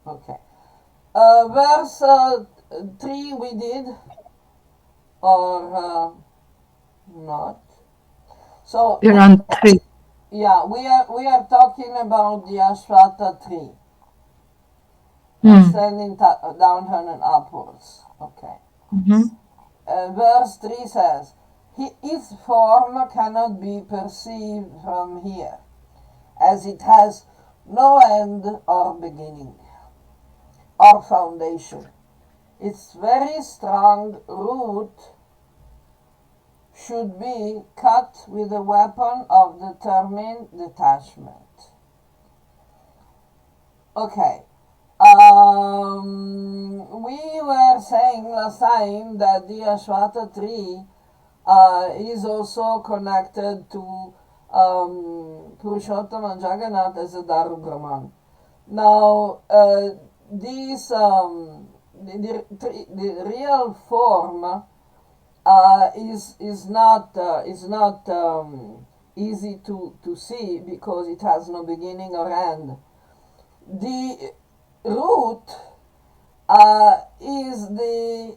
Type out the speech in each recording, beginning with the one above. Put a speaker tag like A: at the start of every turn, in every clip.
A: Okay. Verse 3 we did, or not? So
B: We're on 3.
A: yeah, we are talking about the Asvattha tree,
B: Mm.
A: extending downward and upwards. Okay.
B: Mm-hmm.
A: Verse 3 says, His form cannot be perceived from here, as it has no end or beginning or foundation. Its very strong root should be cut with the weapon of determined detachment. Okay. We were saying last time that the Asvattha tree is also connected to Purushottama Jagannatha as a Daru Brahman. Now, these the real form is not easy to see because it has no beginning or end. The root is the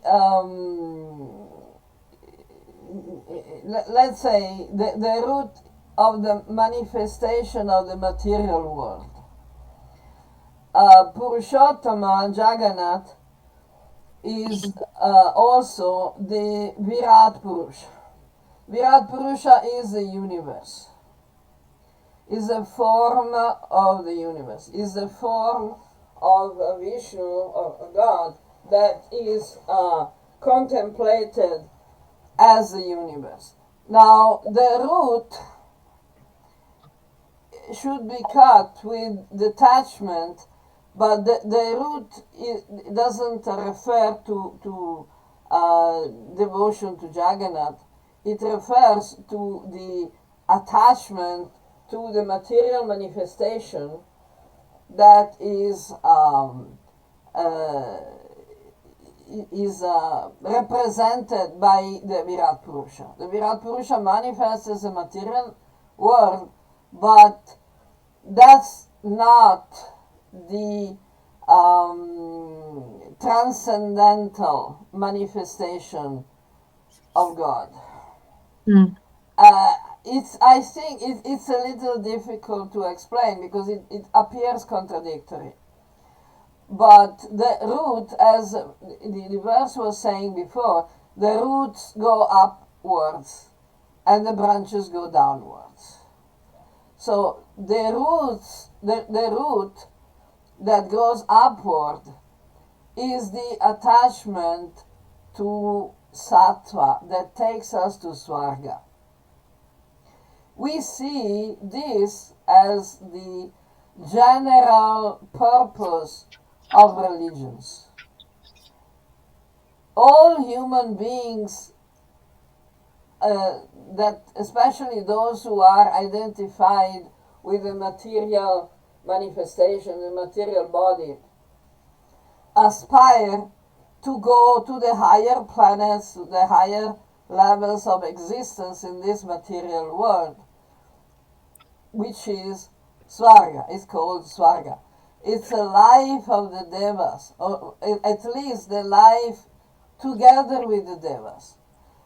A: let's say the root of the manifestation of the material world. Purushottama Jagannath is also the Virat Purusha. Virat Purusha is the universe, is a form of the universe, is a form of Vishnu, of God, that is contemplated as the universe. Now, the root should be cut with detachment, but the root doesn't refer to devotion to Jagannath. It refers to the attachment to the material manifestation that is represented by the Virat Purusha. The Virat Purusha manifests as a material world, but that's not the transcendental manifestation of God.
B: Mm.
A: I think it's a little difficult to explain because it appears contradictory. But the root, as the verse was saying before, the roots go upwards and the branches go downwards. So the root that goes upward is the attachment to sattva that takes us to Swarga. We see this as the general purpose of religions. All human beings, that especially those who are identified with the material manifestation, the material body, aspire to go to the higher planets, to the higher levels of existence in this material world, which is Swarga. It's called Swarga. It's a life of the Devas, or at least the life together with the Devas.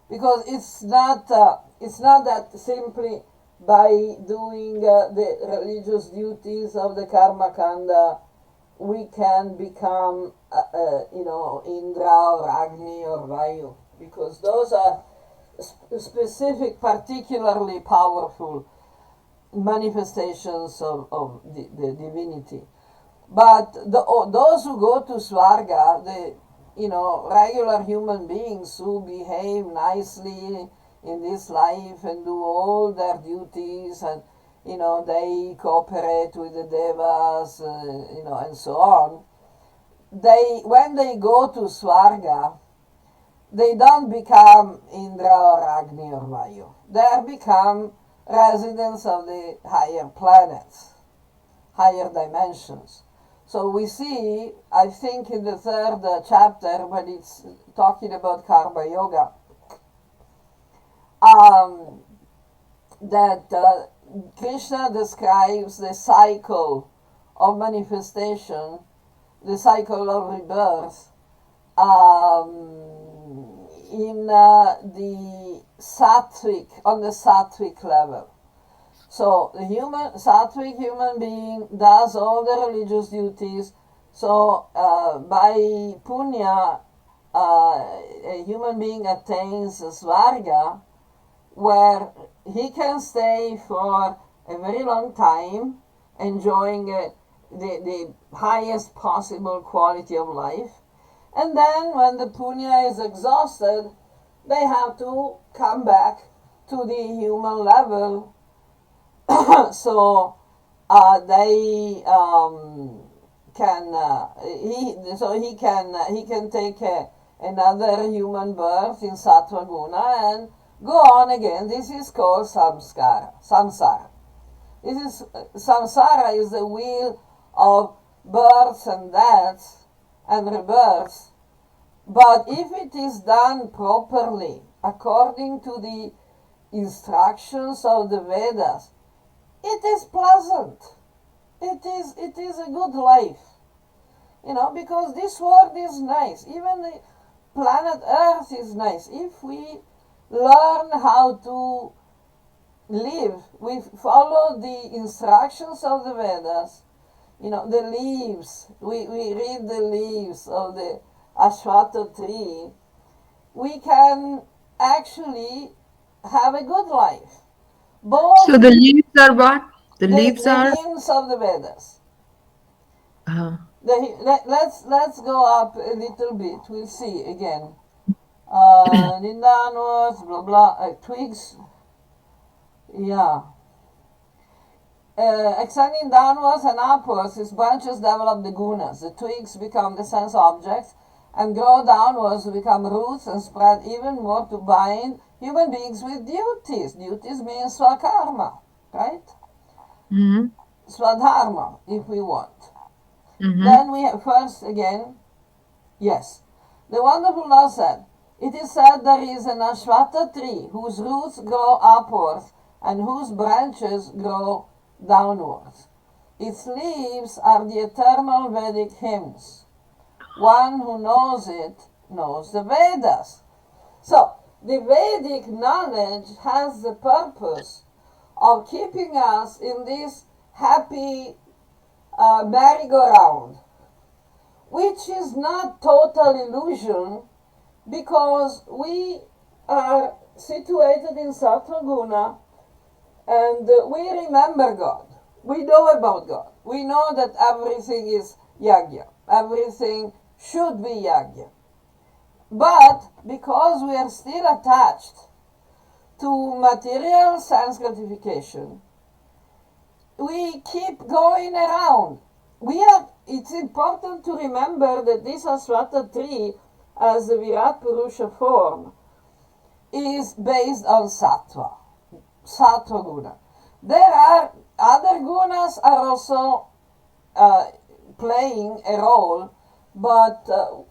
A: Because it's not that simply by doing the religious duties of the Karma Kanda we can become, Indra or Agni or Vayu, because those are specific, particularly powerful manifestations of the divinity. But those who go to Swarga, the regular human beings who behave nicely in this life and do all their duties, and they cooperate with the devas, and so on. When they go to Swarga, they don't become Indra or Agni or Vayu. They become residents of the higher planets, higher dimensions. So we see, I think in the third chapter, when it's talking about Karma Yoga, that Krishna describes the cycle of manifestation the cycle of rebirth, in the sattvic, on the sattvic level. So the sattvic human being does all the religious duties. So by punya, a human being attains svarga, where he can stay for a very long time, enjoying the highest possible quality of life. And then when the punya is exhausted, they have to come back to the human level. So they he can take another human birth in sattva guna and go on again. This is called samsara. This is samsara is the wheel of births and deaths and rebirths. But if it is done properly, according to the instructions of the Vedas, it is pleasant. It is a good life. Because this world is nice. Even the planet Earth is nice. If we learn how to live, we follow the instructions of the Vedas, the leaves, we read the leaves of the Asvattha tree, we can actually have a good life.
B: So the leaves are what? The leaves
A: the
B: are.
A: hymns of the Vedas.
B: Uh,
A: Let's go up a little bit. We'll see again. Nindanos, blah blah, twigs. Yeah. Extending downwards and upwards, its branches develop the gunas. The twigs become the sense objects and grow downwards to become roots and spread even more to bind human beings with duties. Duties mean swakarma, right?
B: mm-hmm.
A: Swadharma, if we want.
B: Mm-hmm.
A: Then we have first again, yes. The wonderful Lord said, it is said there is an Asvattha tree whose roots grow upwards and whose branches grow downwards. Its leaves are the eternal Vedic hymns. One who knows it knows the Vedas. So, the Vedic knowledge has the purpose of keeping us in this happy merry-go-round, which is not total illusion, because we are situated in Sattva Guna and we remember God. We know about God. We know that everything is yajna. Everything should be yajna. But because we are still attached to material sense gratification, we keep going around. It's important to remember that this Asvattha tree, as the Virat Purusha form, is based on sattva guna. There are other gunas are also playing a role, but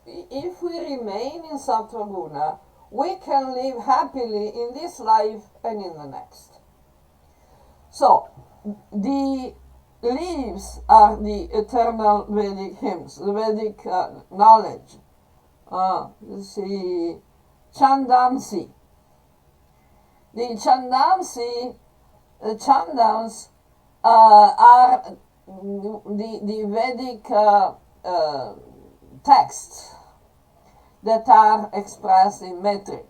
A: if we remain in sattva guna, we can live happily in this life and in the next. So, the leaves are the eternal Vedic hymns, the Vedic knowledge. Let's see, Chandamsi. The Chandams are the Vedic texts that are expressed in metric.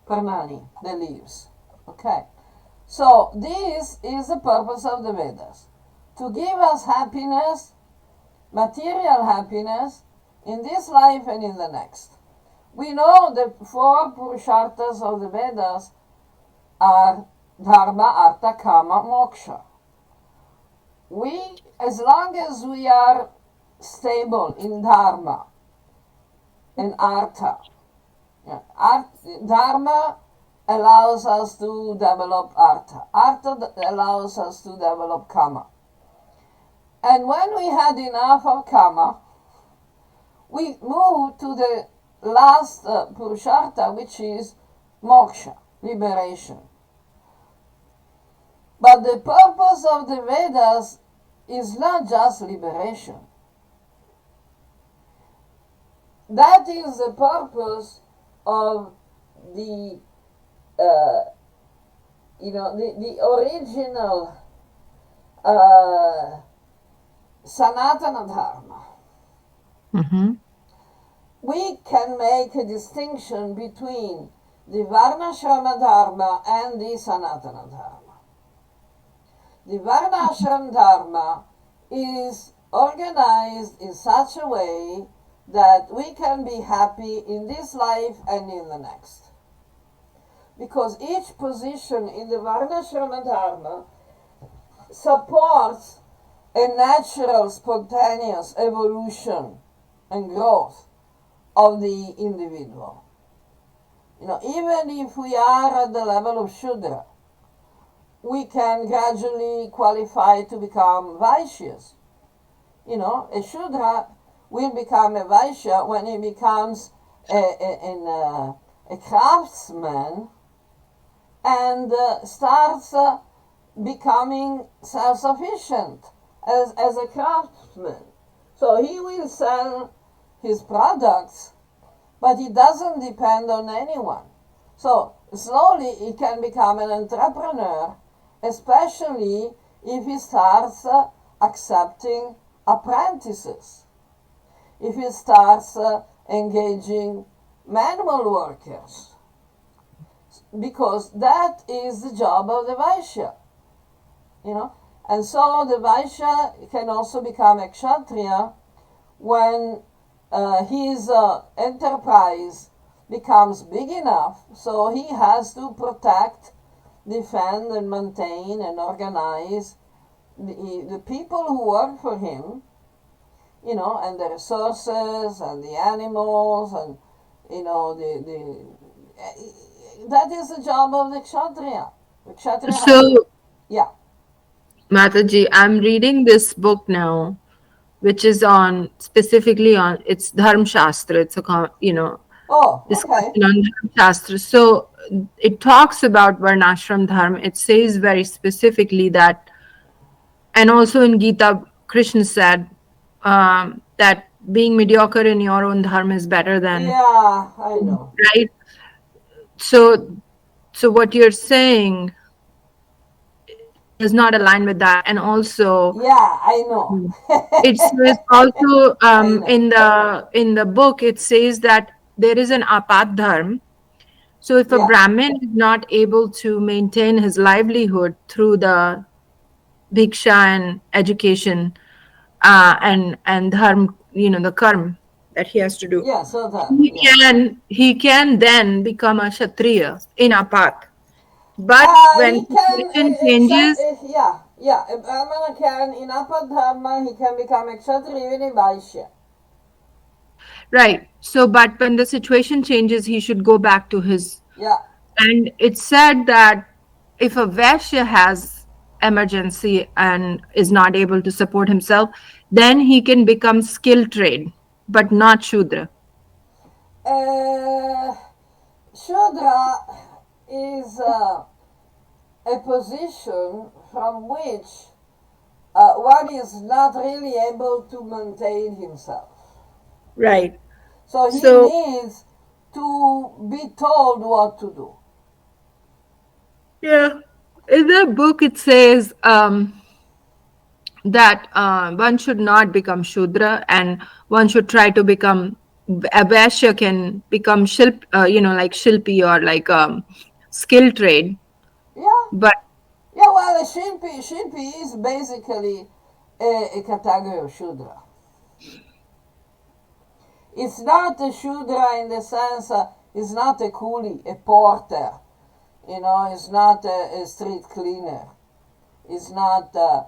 A: Parmani, the leaves. Okay. So this is the purpose of the Vedas. To give us happiness, material happiness, in this life and in the next. We know the 4 Purusharthas of the Vedas are Dharma, Artha, Kama, Moksha. As long as we are stable in Dharma and Artha, Dharma allows us to develop Artha. Artha allows us to develop Kama. And when we had enough of Kama, we move to the last Purushartha, which is Moksha, liberation. But the purpose of the Vedas is not just liberation. That is the purpose of the the original Sanatana Dharma.
B: Mm-hmm.
A: We can make a distinction between the Varnashrama Dharma and the Sanatana Dharma. The Varnashram Dharma is organized in such a way that we can be happy in this life and in the next. Because each position in the Varnashrama Dharma supports a natural, spontaneous evolution and growth of the individual. Even if we are at the level of Shudra, we can gradually qualify to become Vaishyas. A Shudra will become a Vaishya when he becomes a craftsman and starts becoming self-sufficient as a craftsman. So he will sell his products, but he doesn't depend on anyone. So slowly he can become an entrepreneur, especially if he starts accepting apprentices, if he starts engaging manual workers, because that is the job of the Vaishya, And so the Vaishya can also become a Kshatriya when his enterprise becomes big enough, so he has to protect, defend, and maintain and organize the people who work for him, and the resources and the animals and that is the job of the Kshatriya. The Kshatriya has to,
B: So,
A: yeah.
B: Mataji, I'm reading this book now, which is on specifically on it's Dharm Shastra. It's
A: Oh, okay.
B: discussion on Dharm Shastra. So it talks about Varnashram Dharma. It says very specifically that, and also in Gita, Krishna said that being mediocre in your own dharma is better than
A: Yeah, I know.
B: right. So what you're saying does not align with that, and also
A: Yeah, I know.
B: it says also
A: I know.
B: in the book it says that there is an apat dharma. So if a
A: Yeah.
B: Brahmin is not able to maintain his livelihood through the bhiksha and education and dharma, the karma that he has to do,
A: Yeah, so Dharma, yeah.
B: he can then become a kshatriya in apat. But when
A: He can,
B: situation changes,
A: yeah. A Brahmana can, in Apadharma, he can become a Kshatriya even in Vaishya.
B: right? So, but when the situation changes, he should go back to his.
A: Yeah.
B: And it's said that if a Vaishya has emergency and is not able to support himself, then he can become skill trade, but not Shudra.
A: Uh, Shudra is a position from which one is not really able to maintain himself.
B: Right.
A: So he
B: So,
A: needs to be told what to do.
B: yeah, in the book it says that one should not become Shudra and one should try to become a Vaishya can become like Shilpi or like skill trade.
A: Yeah.
B: But
A: Yeah, well, a Shilpi is basically a category of Shudra. It's not a Shudra in the sense, it's not a coolie, a porter. It's not a street cleaner. It's not, a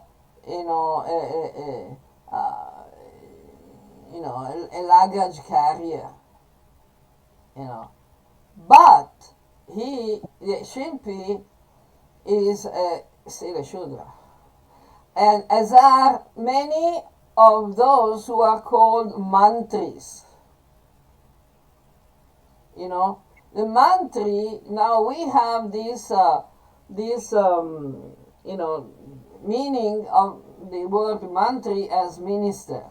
A: luggage carrier. You know, but the Shilpi, is still a Shudra. And as are many of those who are called mantris. The mantri, now we have this meaning of the word mantri as minister,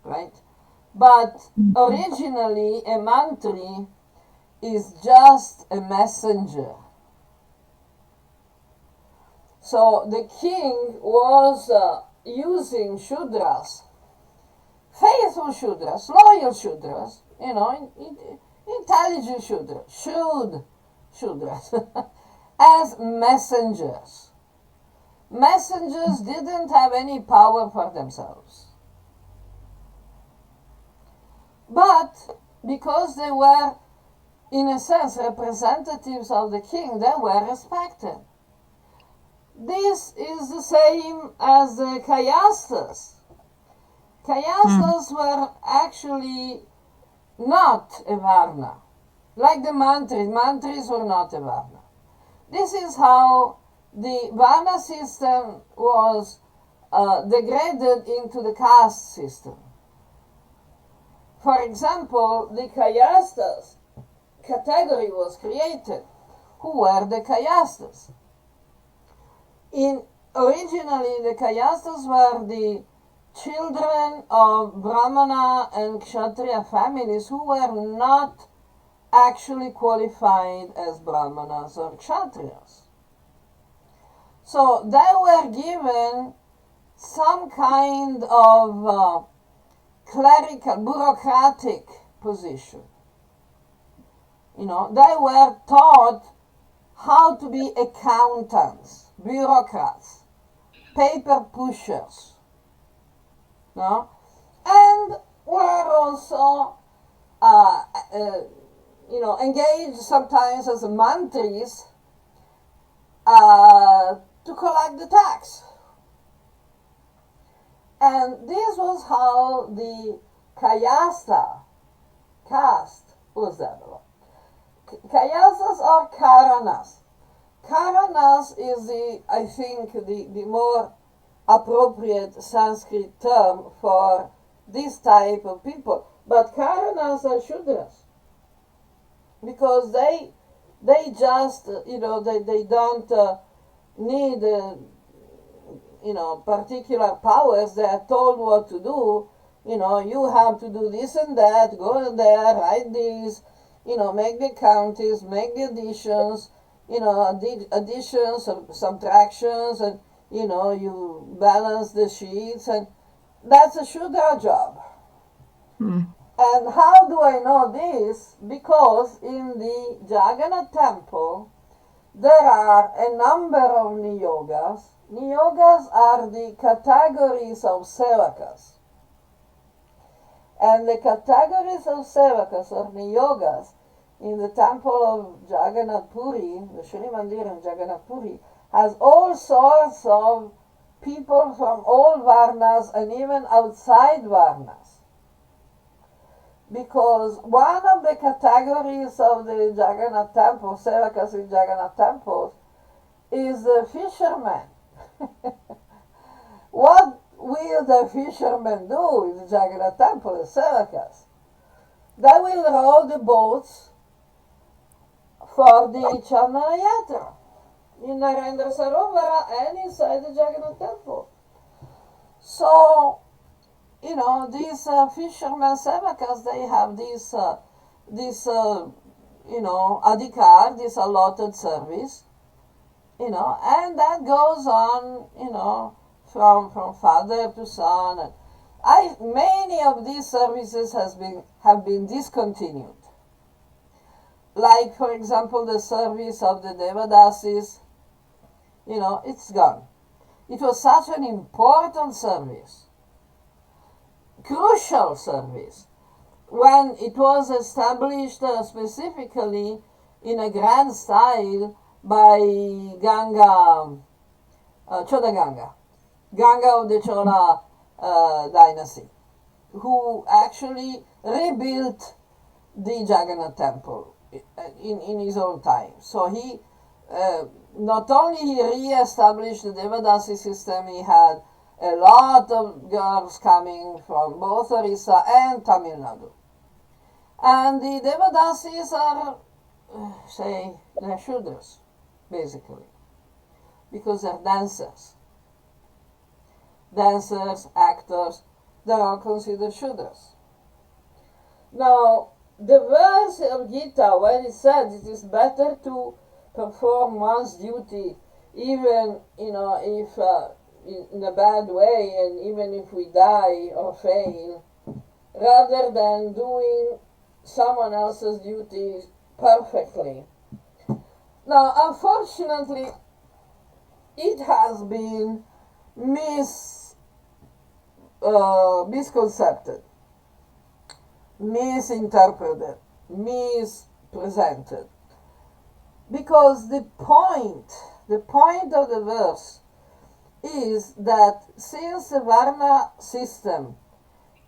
A: right? But originally a mantri is just a messenger. So the king was using Shudras, faithful Shudras, loyal Shudras, intelligent Shudras, as messengers. Messengers didn't have any power for themselves. But because they were, in a sense, representatives of the king, they were respected. This is the same as the Kayasthas. Kayasthas were actually not a Varna. Like the Mantris. Mantris were not a Varna. This is how the Varna system was degraded into the caste system. For example, the Kayasthas category was created. Who were the Kayasthas? Originally, the Kayasthas were the children of Brahmana and Kshatriya families who were not actually qualified as Brahmanas or Kshatriyas. So they were given some kind of clerical, bureaucratic position. They were taught how to be accountants, bureaucrats, paper pushers, and were also, engaged sometimes as mantris to collect the tax. And this was how the Kayastha caste was developed. Kayasthas or Karanas. Karanas is the more appropriate Sanskrit term for this type of people. But Karanas are Shudras. Because they just, they don't need, particular powers. They are told what to do. You have to do this and that, go there, write this, make the counties, make the additions, additions or subtractions, and, you balance the sheets, and that's a Shudra job. And how do I know this? Because in the Jagannath temple, there are a number of niyogas. Niyogas are the categories of sevakas. And the categories of sevakas or niyogas in the temple of Jagannath Puri, the Shri Mandir in Jagannath Puri, has all sorts of people from all Varnas and even outside Varnas. Because one of the categories of the Jagannath temple, sevakas in Jagannath temples, is the fishermen. What will the fishermen do in the Jagannath temple as sevakas? They will row the boats for the Chandana Yatra in Narendra Sarovara and inside the Jagannath temple. So, these fishermen sevakas, they have this adhikar, this allotted service, and that goes on, from father to son. And many of these services have been discontinued. Like, for example, the service of the Devadasis, it's gone. It was such an important service, crucial service, when it was established specifically in a grand style by Chodaganga of the Chola dynasty, who actually rebuilt the Jagannath temple in his own time. So he not only he re-established the Devadasi system, he had a lot of girls coming from both Orissa and Tamil Nadu. And the Devadasis are, they're Shudras, basically. because they're dancers. Dancers, actors, they're all considered Shudras. Now, the verse of Gita, when it says it is better to perform one's duty, even if in a bad way, and even if we die or fail, rather than doing someone else's duties perfectly. Now, unfortunately, it has been misconcepted, misinterpreted, mispresented. Because the point of the verse is that since the Varna system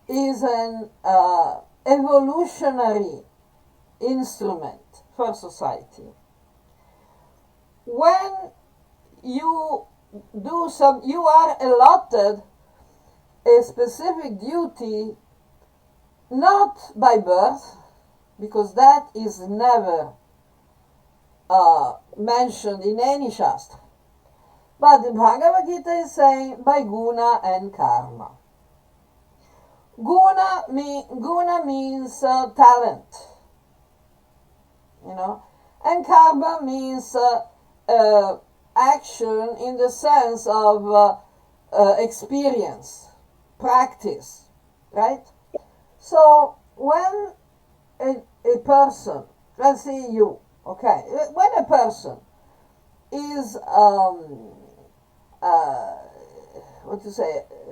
A: is an evolutionary instrument for society, when you are allotted a specific duty, not by birth, because that is never mentioned in any Shastra, but the Bhagavad Gita is saying by guna and karma. Guna means talent, and karma means action in the sense of experience, practice, right? So when a person, let's say you, okay, when a person is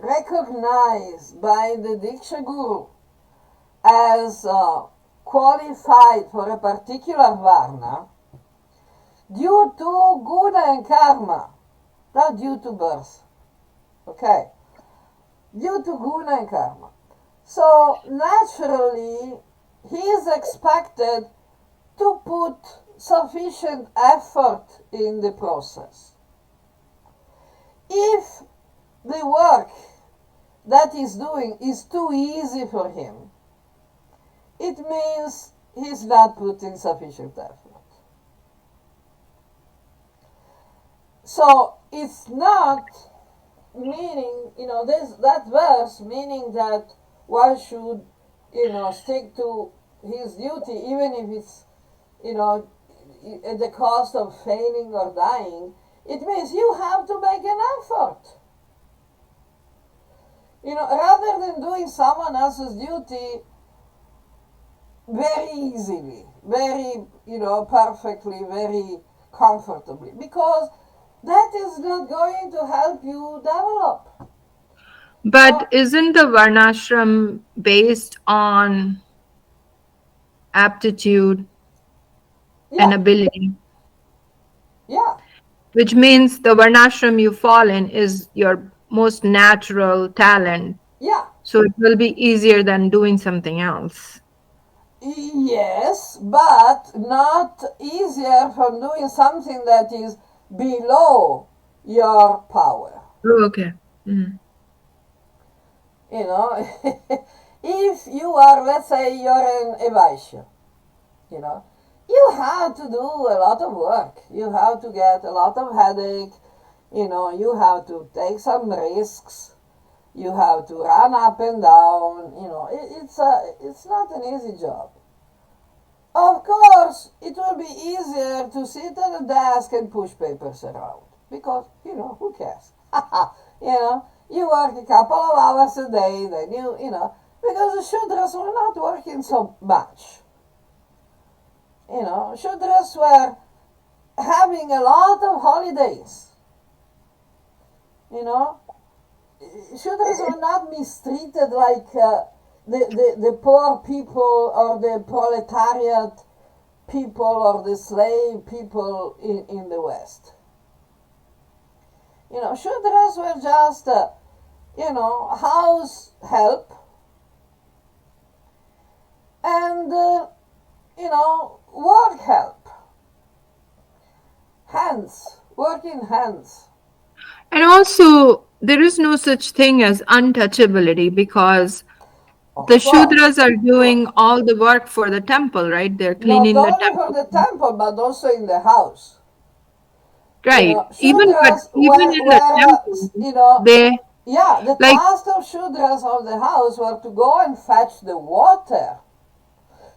A: recognized by the Diksha Guru as qualified for a particular Varna, due to guna and karma, not due to birth, okay, due to guna and karma. So naturally, he is expected to put sufficient effort in the process. If the work that he's doing is too easy for him, it means he's not putting sufficient effort. So it's not meaning, that verse meaning that one should, stick to his duty even if it's, at the cost of failing or dying. It means you have to make an effort. Rather than doing someone else's duty very easily, very, perfectly, very comfortably, because that is not going to help you develop.
B: But isn't the varnashram based on aptitude and ability?
A: Yeah.
B: Which means the varnashram you fall in is your most natural talent.
A: Yeah.
B: So it will be easier than doing something else.
A: Yes, but not easier from doing something that is below your power.
B: Oh, okay. Mm.
A: If you are, let's say, you're a Vaishya, you have to do a lot of work. You have to get a lot of headache. You have to take some risks. You have to run up and down. It's not an easy job. Of course, it will be easier to sit at a desk and push papers around because, who cares? You work a couple of hours a day, then because the Shudras were not working so much. Shudras were having a lot of holidays. Shudras were not mistreated like the poor people or the proletariat people or the slave people in the West. Shudras were just, house help and, work help. Hands, working hands.
B: And also, there is no such thing as untouchability because the Shudras are doing all the work for the temple, right? They're cleaning the temple.
A: Not only for the temple, but also in the house.
B: Right.
A: Shudras
B: Even in the temple, they
A: the
B: like
A: task of Shudras of the house were to go and fetch the water.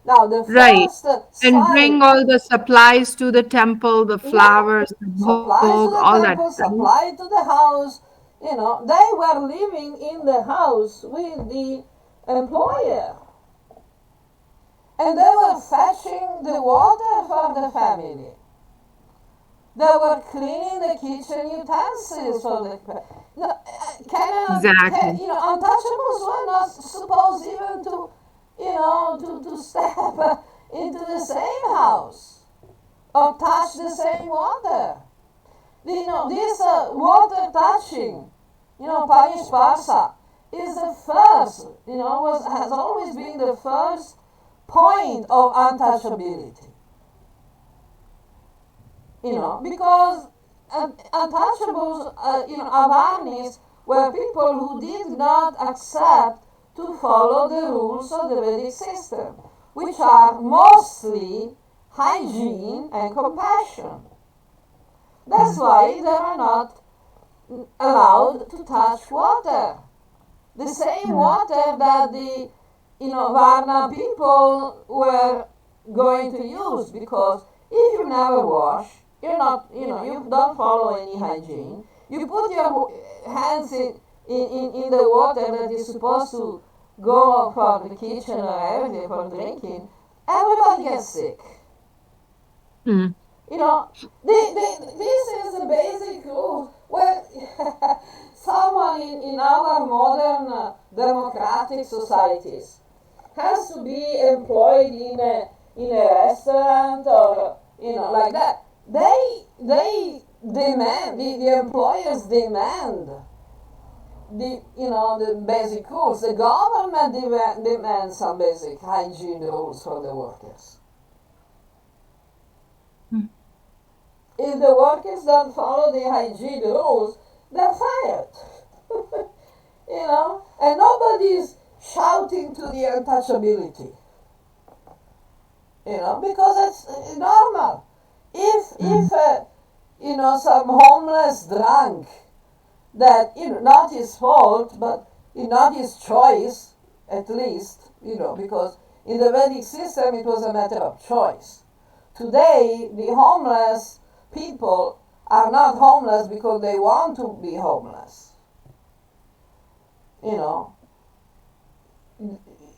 A: Now, the
B: right.
A: first
B: And
A: sign,
B: bring all the supplies to the temple, the
A: yeah,
B: flowers, the
A: supply
B: bhog,
A: to
B: all
A: the
B: that,
A: temple,
B: right?
A: supply to the house. They were living in the house with the employer. And they were fetching the water for the family. They were cleaning the kitchen utensils for the. No,
B: Exactly.
A: untouchables were not supposed even to step into the same house or touch the same water. This water touching, Parisparsa, is the first, has always been the first point of untouchability. Because untouchables, avarnis, were people who did not accept to follow the rules of the Vedic system, which are mostly hygiene and compassion. That's why they are not allowed to touch water. The same water that the Varna people were going to use, because if you never wash, you're not, you don't follow any hygiene. You put your hands in the water that is supposed to go for the kitchen or everything for drinking, everybody gets sick.
B: Mm.
A: This is the basic rule. Where someone in our modern democratic societies has to be employed in a restaurant or like that, they demand, the employers demand the basic rules. The government demands some basic hygiene rules for the workers. If the workers don't follow the hygiene rules, they're fired. And nobody's shouting to the untouchability. Because it's normal. If some homeless drunk that not his fault, but not his choice, at least, because in the Vedic system it was a matter of choice. Today, the homeless people are not homeless because they want to be homeless.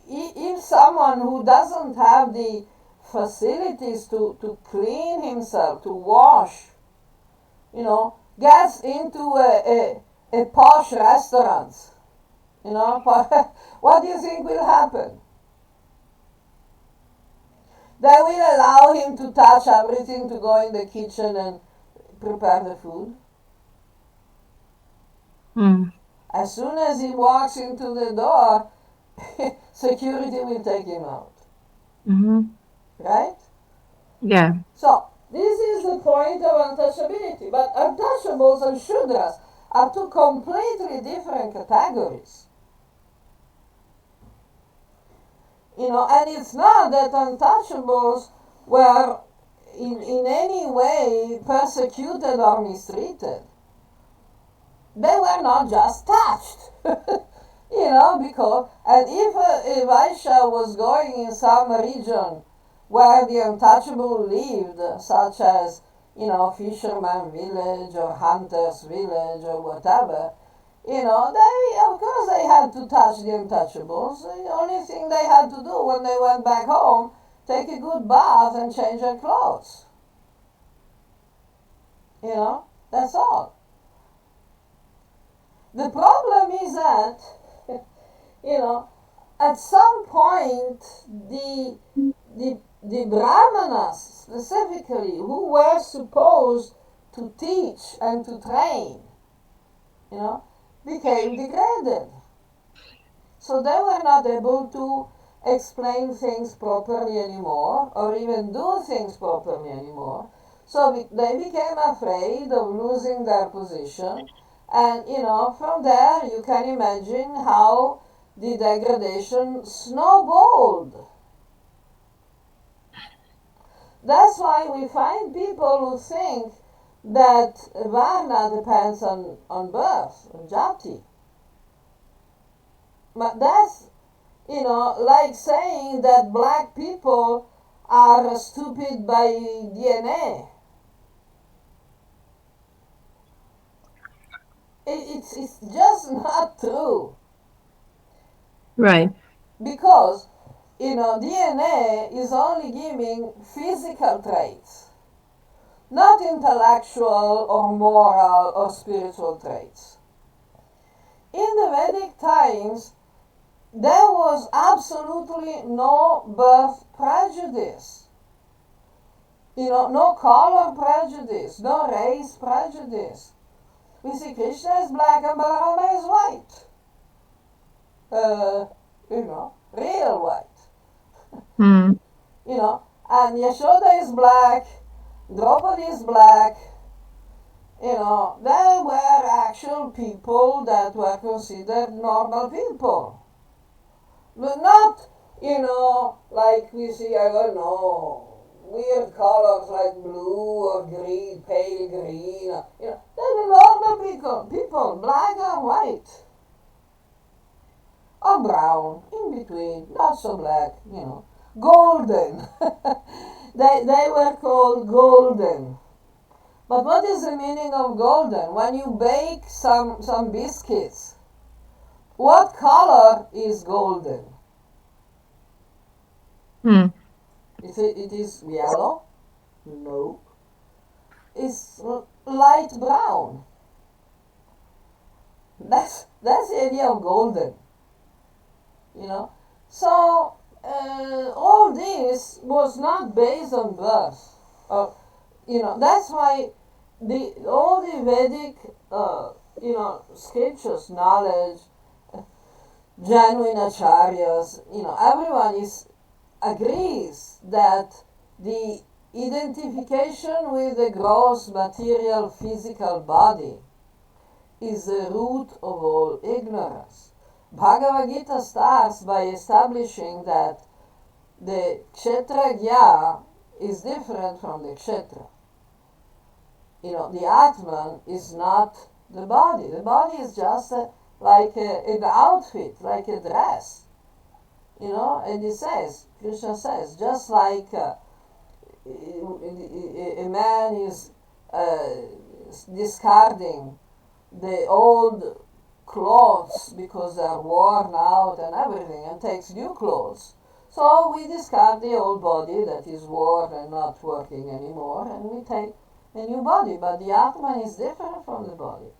A: If someone who doesn't have the facilities to clean himself, to wash, gets into a posh restaurant, what do you think will happen? They will allow him to touch everything, to go in the kitchen and prepare the food.
B: Mm.
A: As soon as he walks into the door, security will take him out.
B: Mm-hmm.
A: Right?
B: Yeah.
A: So, this is the point of untouchability. But untouchables and Shudras are two completely different categories. And it's not that untouchables were in any way persecuted or mistreated. They were not just touched. Because, and if Vaishya was going in some region where the untouchable lived, such as, fisherman village or hunter's village or whatever, of course they had to touch the untouchables. The only thing they had to do when they went back home, take a good bath and change their clothes. That's all. The problem is that, at some point, the brahmanas, specifically, who were supposed to teach and to train, became degraded. So they were not able to explain things properly anymore, or even do things properly anymore. So they became afraid of losing their position. And, from there you can imagine how the degradation snowballed. That's why we find people who think that Varna depends on birth, on Jati. But that's, like saying that black people are stupid by DNA. It's just not true.
B: Right.
A: Because, DNA is only giving physical traits, not intellectual or moral or spiritual traits. In the Vedic times, there was absolutely no birth prejudice. No color prejudice, no race prejudice. We see Krishna is black and Balarama is white. Real white.
B: Mm.
A: And Yashoda is black, Draupadi is black. They were actual people that were considered normal people. But not, like we see, I don't know, weird colors like blue or green, pale green. They're normal people, black or white. Or brown, in between, not so black, golden. they were called golden. But what is the meaning of golden? When you bake some biscuits, what color is golden?
B: Mm.
A: It is yellow? No. It's light brown. That's the idea of golden. So all this was not based on birth. That's why all the Vedic scriptures, knowledge, genuine acharyas, everyone agrees that the identification with the gross material physical body is the root of all ignorance. Bhagavad Gita starts by establishing that the kshetragya is different from the kshetra. The Atman is not the body. The body is just like an outfit, like a dress. And Krishna says, just like a man is discarding the old clothes because they're worn out and everything and takes new clothes. So we discard the old body that is worn and not working anymore and we take a new body. But the Atman is different from the body.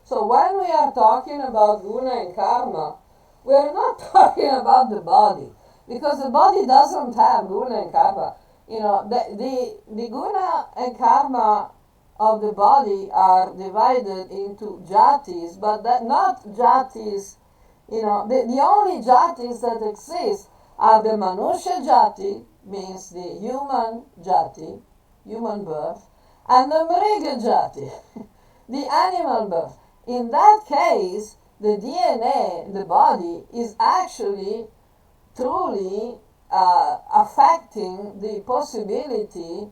A: So when we are talking about guna and karma, we are not talking about the body, because the body doesn't have guna and karma. The guna and karma of the body are divided into jatis, but not jatis. The only jatis that exist are the Manusha jati, means the human jati, human birth, and the Mriga jati, the animal birth. In that case, the DNA, the body, is actually truly affecting the possibility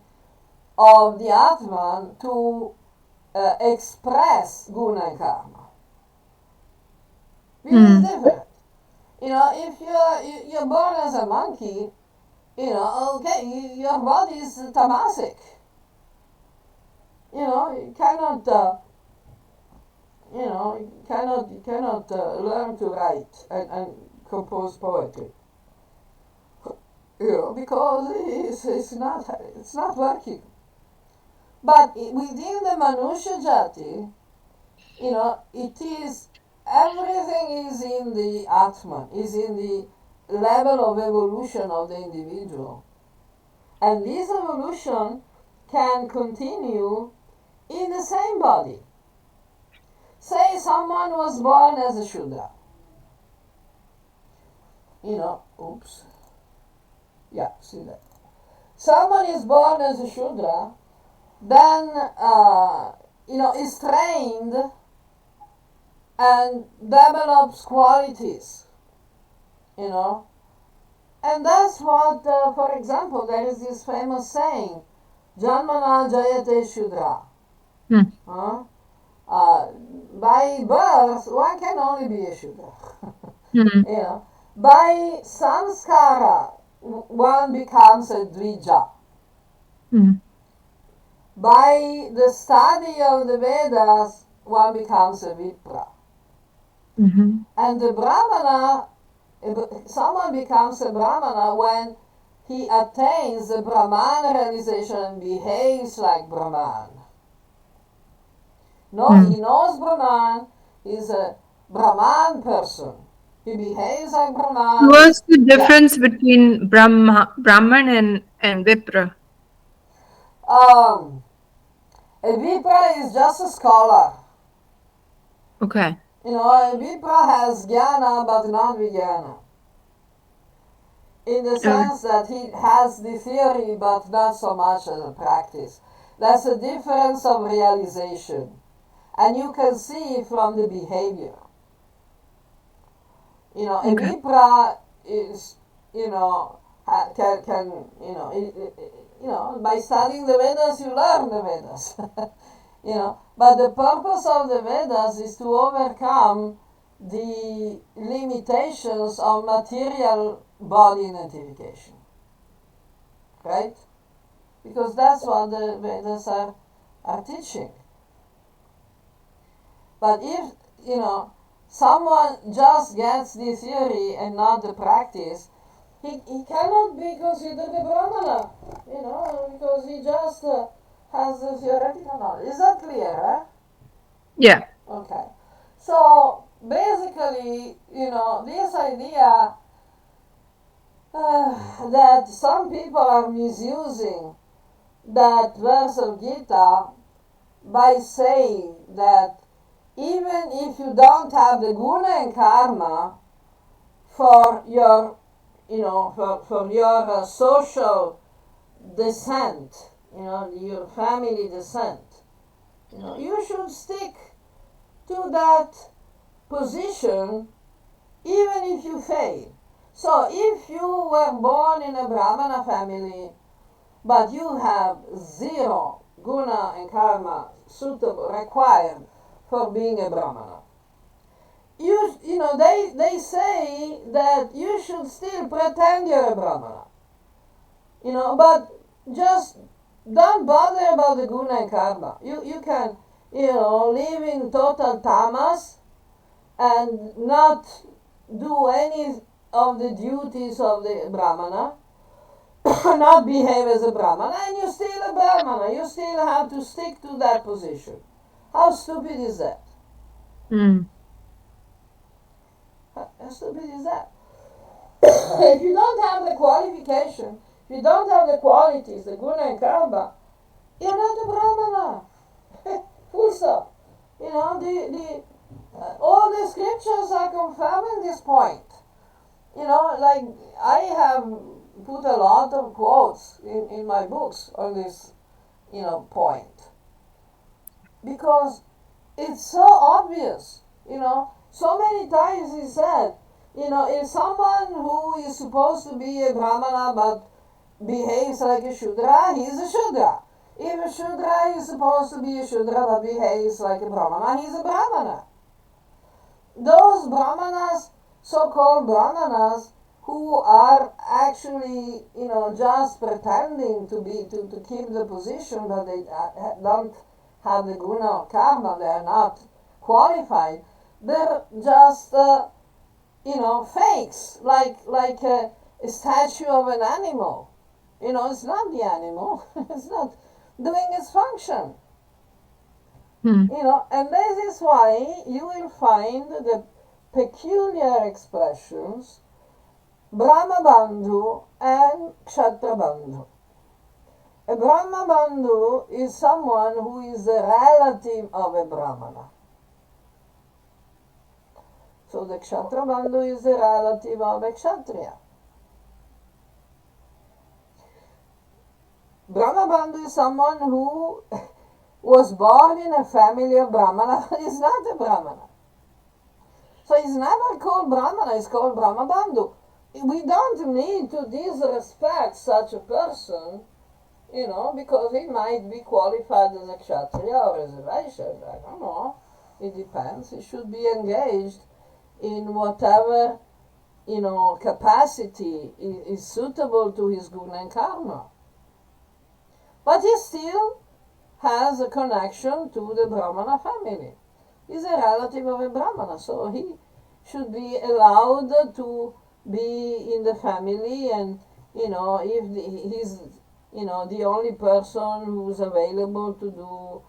A: of the Atman to express guna and karma. This is different. If you're born as a monkey, okay, your body is tamasic. You cannot learn to write and compose poetry. Because it's not working. But within the Manusha Jati, it is, everything is in the Atman, is in the level of evolution of the individual. And this evolution can continue in the same body. Say someone was born as a Shudra. Oops. Yeah, see that. Someone is born as a Shudra, then, is trained and develops qualities, And that's what, for example, there is this famous saying, Janmana jayate shudra.
B: Hmm.
A: By birth, one can only be a shudra.
B: Hmm.
A: You know, by samskara, one becomes a dvija.
B: Hmm.
A: By the study of the Vedas, one becomes a vipra.
B: Mm-hmm.
A: And the brahmana, someone becomes a brahmana when he attains the Brahman realization and behaves like Brahman. No, he knows Brahman, he's a Brahman person. He behaves like Brahman.
B: What's the difference between Brahman and Vipra?
A: Um, a Vipra is just a scholar.
B: Okay.
A: You know, a Vipra has jnana but not vijnana. In the sense that he has the theory but not so much as a practice. That's a difference of realization. And you can see from the behavior. You know, a
B: Okay.
A: Vipra is, can by studying the Vedas you learn the Vedas. But the purpose of the Vedas is to overcome the limitations of material body identification. Right? Because that's what the Vedas are teaching. But if, someone just gets the theory and not the practice, he cannot be considered a Brahmana, because he just has the theoretical knowledge. Is that clear, eh?
B: Yeah.
A: Okay. So, basically, this idea that some people are misusing that verse of Gita by saying that even if you don't have the guna and karma for your, for your social descent, your family descent, you should stick to that position even if you fail. So if you were born in a Brahmana family, but you have zero guna and karma suitable required for being a Brahmana, they say that you should still pretend you're a Brahmana. But just don't bother about the guna and karma. You can, live in total tamas and not do any of the duties of the Brahmana, not behave as a Brahmana, and you're still a Brahmana. You still have to stick to that position. How stupid is that?
B: Mm.
A: How stupid is that? If you don't have the qualification, if you don't have the qualities, the guna and karma, you're not a Brahmana. Full stop. All the scriptures are confirming this point. Like I have put a lot of quotes in my books on this, point. Because it's so obvious, so many times he said, if someone who is supposed to be a Brahmana but behaves like a Shudra, he's a Shudra. If a Shudra is supposed to be a Shudra but behaves like a Brahmana, he's a Brahmana. Those Brahmanas, so-called Brahmanas, who are actually, just pretending to keep the position, but they don't have the guna or karma, they are not qualified. They're just, fakes, like a statue of an animal. It's not the animal. It's not doing its function. And this is why you will find the peculiar expressions Brahma Bandhu and Kshatra Bandhu. A Brahma Bandhu is someone who is a relative of a Brahmana. So the Kshatra Bandhu is a relative of a Kshatriya. Brahma Bandhu is someone who was born in a family of Brahmana, but is not a Brahmana. So he's never called Brahmana, he's called Brahma Bandhu. We don't need to disrespect such a person because he might be qualified as a kshatriya or as a vaishya. I don't know. It depends. He should be engaged in whatever, capacity is suitable to his guna and karma. But he still has a connection to the Brahmana family. He's a relative of a Brahmana, so he should be allowed to be in the family, and if he's the only person who's available to do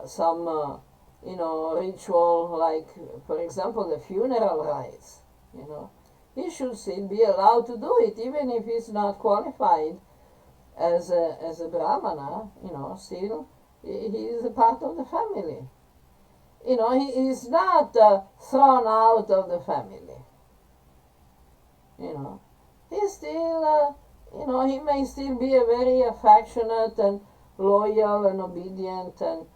A: some ritual, like for example the funeral rites, he should still be allowed to do it, even if he's not qualified as a Brahmana. Still he is a part of the family. He is not thrown out of the family. He's still, he may still be a very affectionate and loyal and obedient and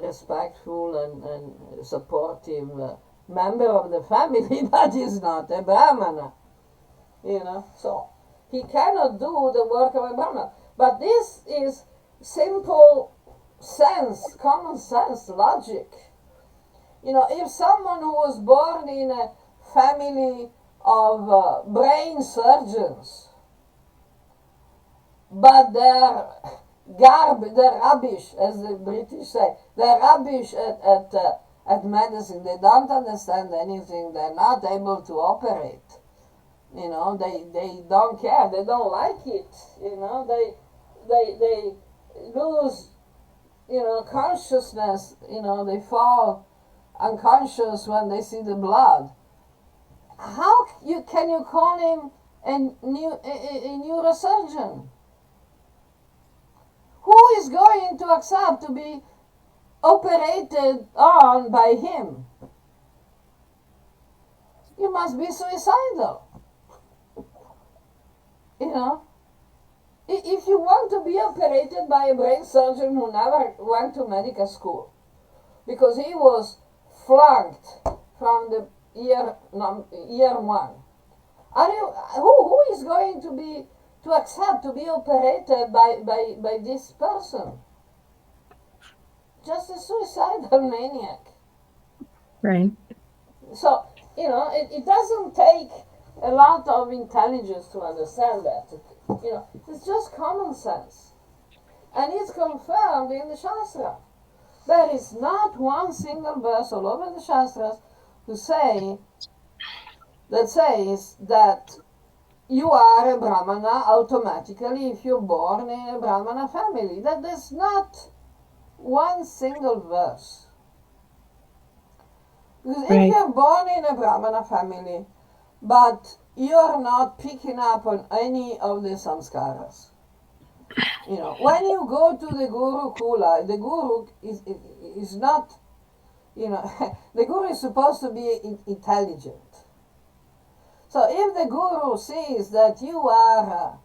A: respectful and supportive member of the family, but he's not a Brahmana. So he cannot do the work of a Brahmana. But this is simple sense, common sense, logic. If someone who was born in a family of brain surgeons, but they're rubbish, as the British say, they're rubbish at medicine, they don't understand anything, they're not able to operate, they don't care, they don't like it, they lose, consciousness, they fall unconscious when they see the blood. How can you call him a neurosurgeon? Who is going to accept to be operated on by him? You must be suicidal. If you want to be operated by a brain surgeon who never went to medical school, because he was flunked from the year one, who is going to accept to be operated by this person? Just a suicidal maniac.
B: Right.
A: So, it doesn't take a lot of intelligence to understand that. It's just common sense. And it's confirmed in the Shastra. There is not one single verse all over the Shastras that says that you are a Brahmana automatically if you're born in a Brahmana family. There's not one single verse. Because if you're born in a Brahmana family, but you're not picking up on any of the samskaras, when you go to the Guru Kula, the Guru is not, the Guru is supposed to be intelligent. So if the Guru sees that you are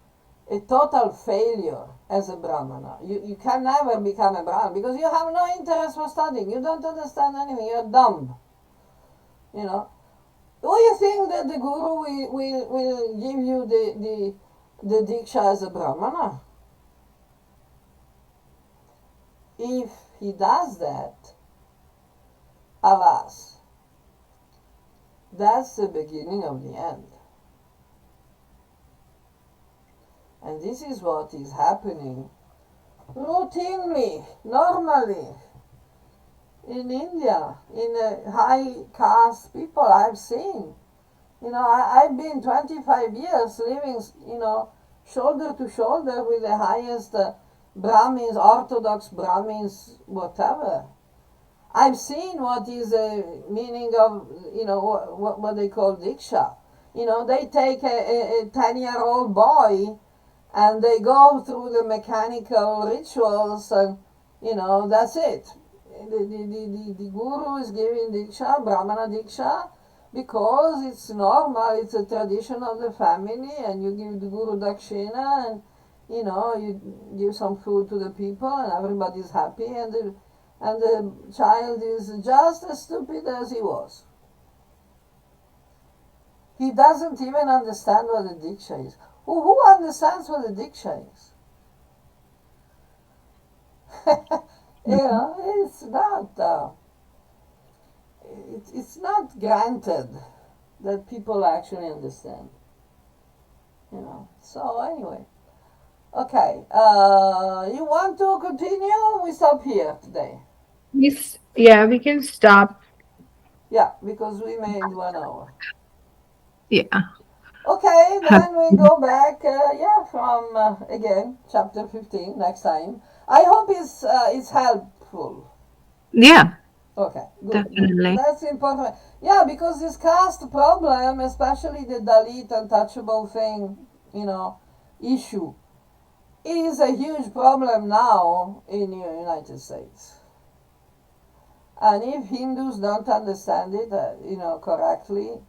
A: a total failure as a Brahmana, you can never become a Brahmana because you have no interest for studying, you don't understand anything, you're dumb. Do you think that the Guru will give you the Diksha as a Brahmana? If he does that, alas, that's the beginning of the end. And this is what is happening routinely, normally, in India, in high caste people I've seen. I've been 25 years living, shoulder to shoulder with the highest Brahmins, Orthodox Brahmins, whatever. I've seen what is the meaning of, what they call Diksha. They take a 10-year-old boy and they go through the mechanical rituals and, that's it. The Guru is giving Diksha, Brahmana Diksha, because it's normal, it's a tradition of the family, and you give the Guru Dakshina, and you give some food to the people, and everybody's happy, and the child is just as stupid as he was. He doesn't even understand what the Diksha is. Who understands what the Diksha is? It's not granted that people actually understand. So anyway, okay. You want to continue? We stop here today.
B: Yeah, we can stop.
A: Yeah, because we made 1 hour.
B: Yeah.
A: Okay,
B: Have,
A: then we go back. From again chapter 15 next time. I hope it's helpful.
B: yeah,
A: Okay, good, good.
B: definitely.
A: That's important. Yeah, because this caste problem, especially the Dalit untouchable thing, you know, issue, is a huge problem now in the United States. And if Hindus don't understand it, correctly,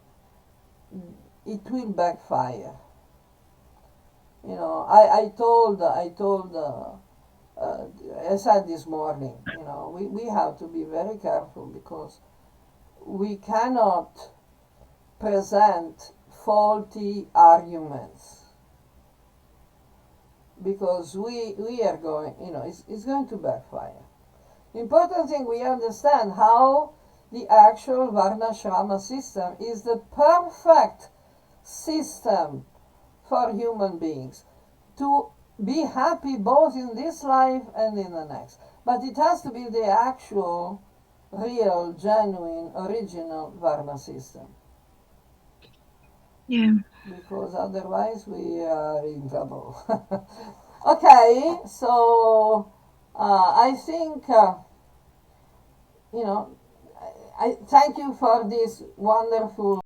A: it will backfire. I told, I said this morning, we have to be very careful because we cannot present faulty arguments because we are going, it's going to backfire. Important thing we understand how the actual Varna Shrama system is the perfect system for human beings to be happy both in this life and in the next. But it has to be the actual, real, genuine, original Varna system.
B: Yeah.
A: Because otherwise we are in trouble. Okay, so I think, you know, I thank you for this wonderful